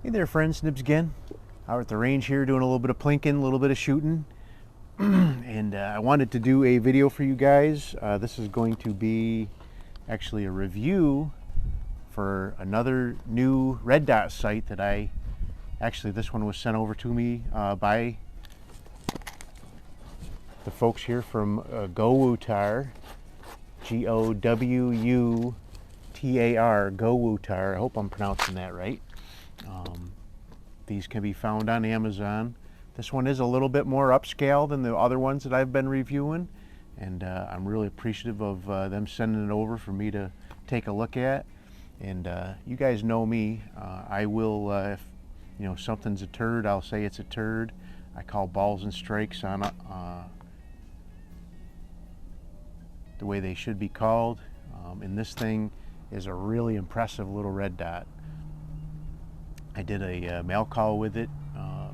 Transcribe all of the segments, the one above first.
Hey there friends, Nibs again. Out at the range here doing a little bit of plinking, a little bit of shooting. And I wanted to do a video for you guys. This is going to be actually a review for another new red dot sight that this one was sent over to me by the folks here from Gowutar, G-O-W-U-T-A-R, Gowutar. I hope I'm pronouncing that right. These can be found on Amazon. This one is a little bit more upscale than the other ones that I've been reviewing, and I'm really appreciative of them sending it over for me to take a look at. And you guys know me. I will, if you know something's a turd, I'll say it's a turd. I call balls and strikes on the way they should be called. And this thing is a really impressive little red dot. I did a mail call with it a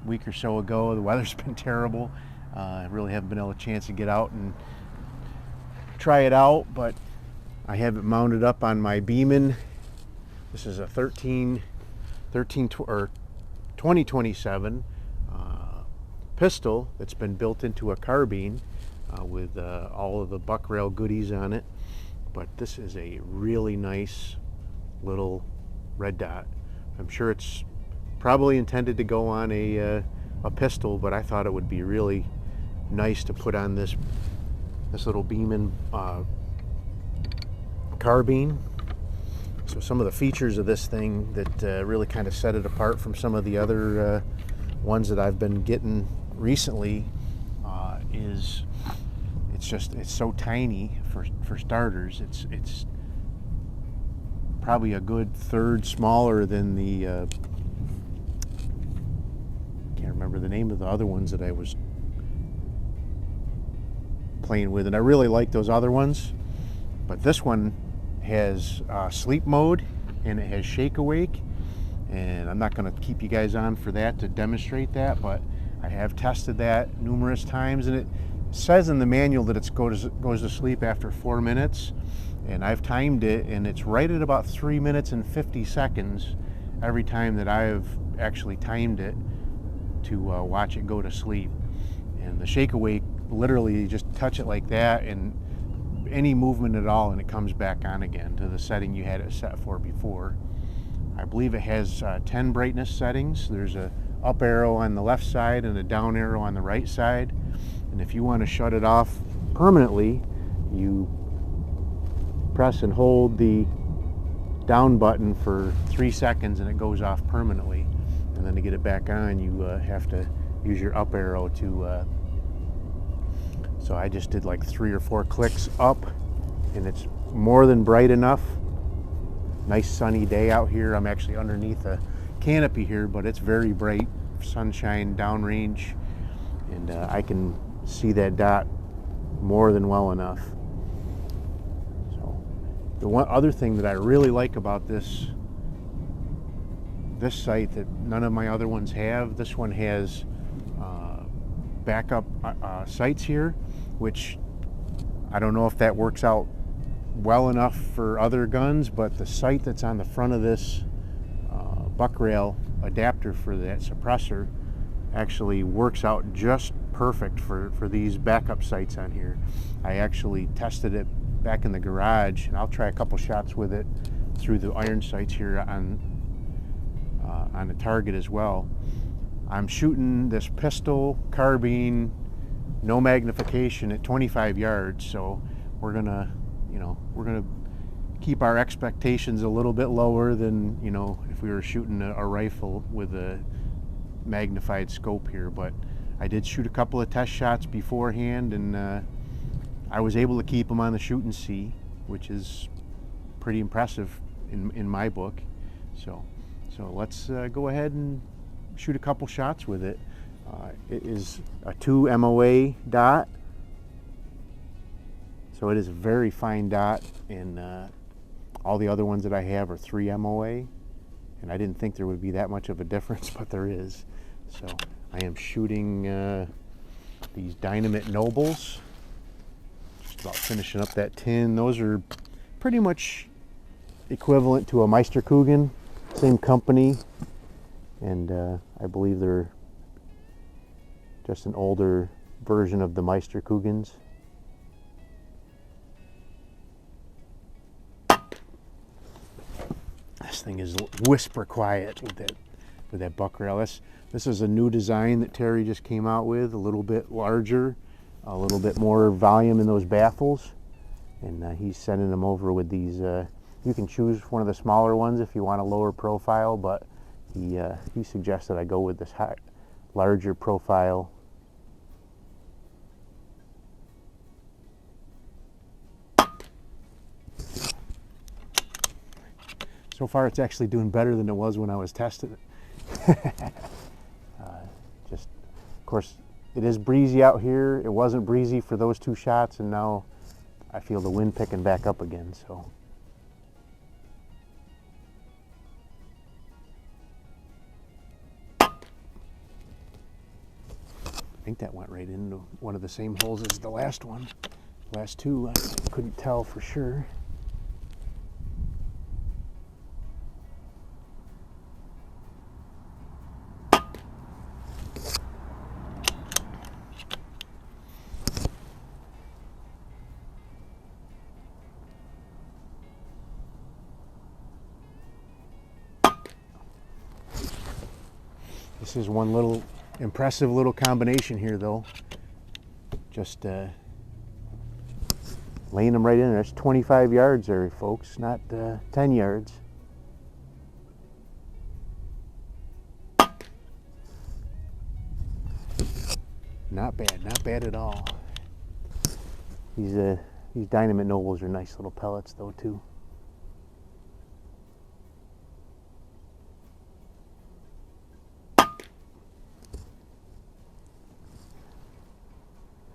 week or so ago. The weather's been terrible. I really haven't been able to chance to get out and try it out, but I have it mounted up on my Beeman. This is a 2027 pistol that's been built into a carbine with all of the Buck Rail goodies on it. But this is a really nice little red dot. I'm sure it's probably intended to go on a pistol, but I thought it would be really nice to put on this little Beeman carbine. So some of the features of this thing that really kind of set it apart from some of the other ones that I've been getting recently is it's so tiny for starters. It's probably a good third smaller than the can't remember the name of the other ones that I was playing with, and I really like those other ones, but this one has sleep mode and it has shake awake, and I'm not going to keep you guys on for that to demonstrate that, but I have tested that numerous times, and it says in the manual that it goes to sleep after 4 minutes. And I've timed it, and it's right at about 3 minutes and 50 seconds every time that I've actually timed it to watch it go to sleep. And the shake awake, literally you just touch it like that and any movement at all and it comes back on again to the setting you had it set for before. I believe it has 10 brightness settings. There's a up arrow on the left side and a down arrow on the right side. And if you want to shut it off permanently, you press and hold the down button for 3 seconds and it goes off permanently. And then to get it back on, you have to use your up arrow to so I just did like 3 or 4 clicks up, and it's more than bright enough. Nice sunny day out here. I'm actually underneath a canopy here, but it's very bright sunshine downrange, and I can see that dot more than well enough. The one other thing that I really like about this sight that none of my other ones have, this one has backup sights here, which I don't know if that works out well enough for other guns, but the sight that's on the front of this Buck Rail adapter for that suppressor actually works out just perfect for these backup sights on here. I actually tested it back in the garage, and I'll try a couple shots with it through the iron sights here on the target as well. I'm shooting this pistol carbine, no magnification, at 25 yards, so we're gonna keep our expectations a little bit lower than if we were shooting a rifle with a magnified scope here. But I did shoot a couple of test shots beforehand, and I was able to keep them on the shoot and see, which is pretty impressive in my book. So let's go ahead and shoot a couple shots with it. It is a 2 MOA dot, so it is a very fine dot, and all the other ones that I have are 3 MOA, and I didn't think there would be that much of a difference, but there is. So I am shooting these Dynamite Nobles. Just about finishing up that tin. Those are pretty much equivalent to a Meisterkugeln same company, and I believe they're just an older version of the Meisterkugels. This thing is whisper quiet with that buck rail. This is a new design that Terry just came out with, a little bit larger, a little bit more volume in those baffles, and he's sending them over with these. You can choose one of the smaller ones if you want a lower profile, but he suggested I go with this larger profile. So far it's actually doing better than it was when I was testing it. Just, of course, it is breezy out here. It wasn't breezy for those two shots, and now I feel the wind picking back up again, so. I think that went right into one of the same holes as the last one. Last two, I couldn't tell for sure. This is one little impressive little combination here, though. Just laying them right in there. That's 25 yards there, folks, not 10 yards. Not bad at all. These Dynamite Nobles are nice little pellets, though, too.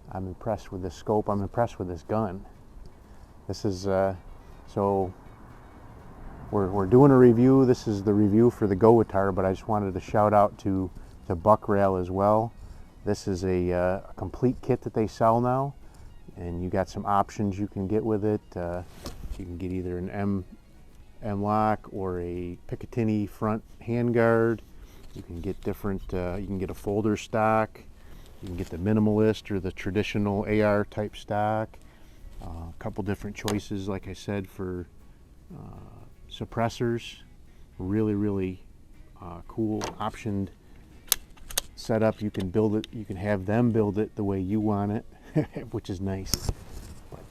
I'm impressed with this scope. I'm impressed with this gun. This is, so we're doing a review. This is the review for the Gowutar, but I just wanted to shout out to Buck Rail as well. This is a complete kit that they sell now, and you got some options you can get with it. You can get either an M-lock or a Picatinny front handguard. You can get different, you can get a folder stock. You can get the minimalist or the traditional AR type stock. A couple different choices, like I said, for suppressors. Really cool optioned setup. You can build it, you can have them build it the way you want it, which is nice. But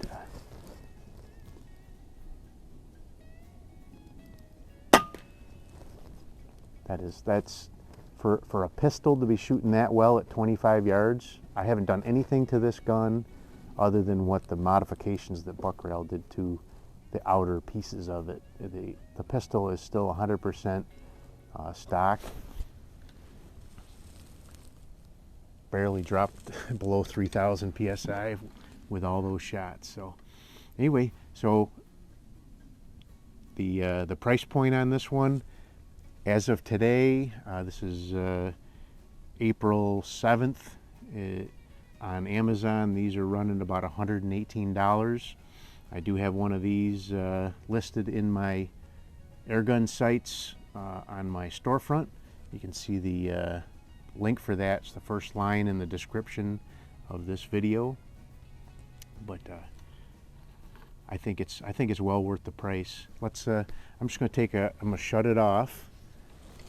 that's for a pistol to be shooting that well at 25 yards. I haven't done anything to this gun other than what the modifications that Buck Rail did to the outer pieces of it. The pistol is still 100% stock. Barely dropped below 3,000 PSI with all those shots. So anyway, so the price point on this one, as of today, this is April 7th, on Amazon, these are running about $118. I do have one of these listed in my airgun sites on my storefront. You can see the link for that. It's the first line in the description of this video. But I think it's well worth the price. Let's. I'm just going to I'm going to shut it off.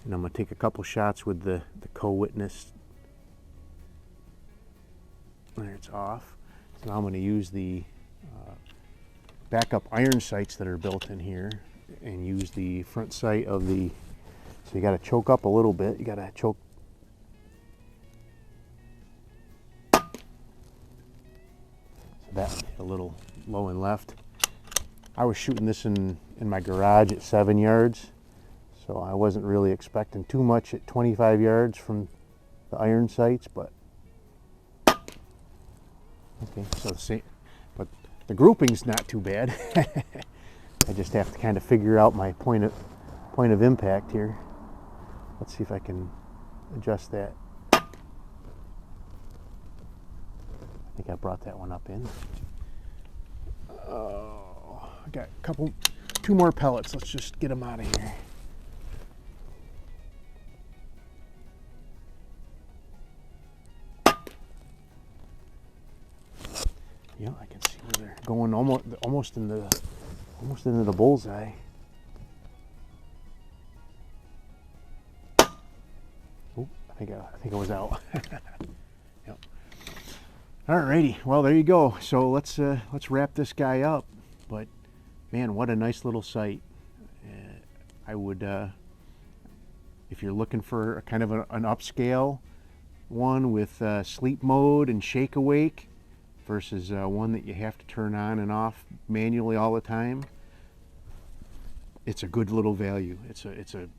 And I'm going to take a couple shots with the co-witness. There, it's off. So now I'm going to use the backup iron sights that are built in here and use the front sight of the, so you got to choke up a little bit. You got to choke. So that a little low and left. I was shooting this in my garage at 7 yards. So I wasn't really expecting too much at 25 yards from the iron sights, but okay, so the same, but the grouping's not too bad. I just have to kind of figure out my point of impact here. Let's see if I can adjust that. I think I brought that one up in. Oh, I got two more pellets. Let's just get them out of here. Yeah, I can see where they're going almost into the bullseye. Oh, I think I was out. Yep. Alrighty, well there you go. So let's wrap this guy up. But man, what a nice little sight. I would, if you're looking for a kind of an upscale one with sleep mode and shake awake versus one that you have to turn on and off manually all the time, it's a good little value. It's a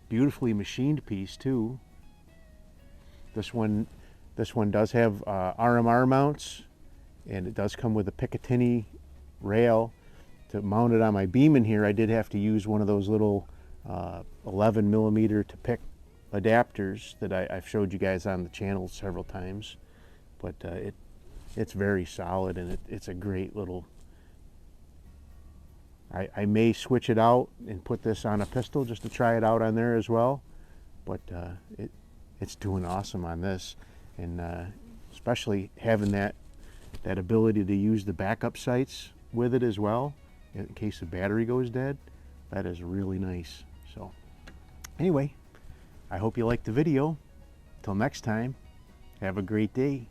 beautifully machined piece too. This one does have RMR mounts, and it does come with a Picatinny Rail. To mount it on my Beeman here, I did have to use one of those little 11 millimeter to pick adapters that I've showed you guys on the channel several times. But it's very solid, and it's a great little. I may switch it out and put this on a pistol just to try it out on there as well. But it's doing awesome on this, and especially having that ability to use the backup sights with it as well in case the battery goes dead. That is really nice. So anyway, I hope you liked the video. Till next time, have a great day.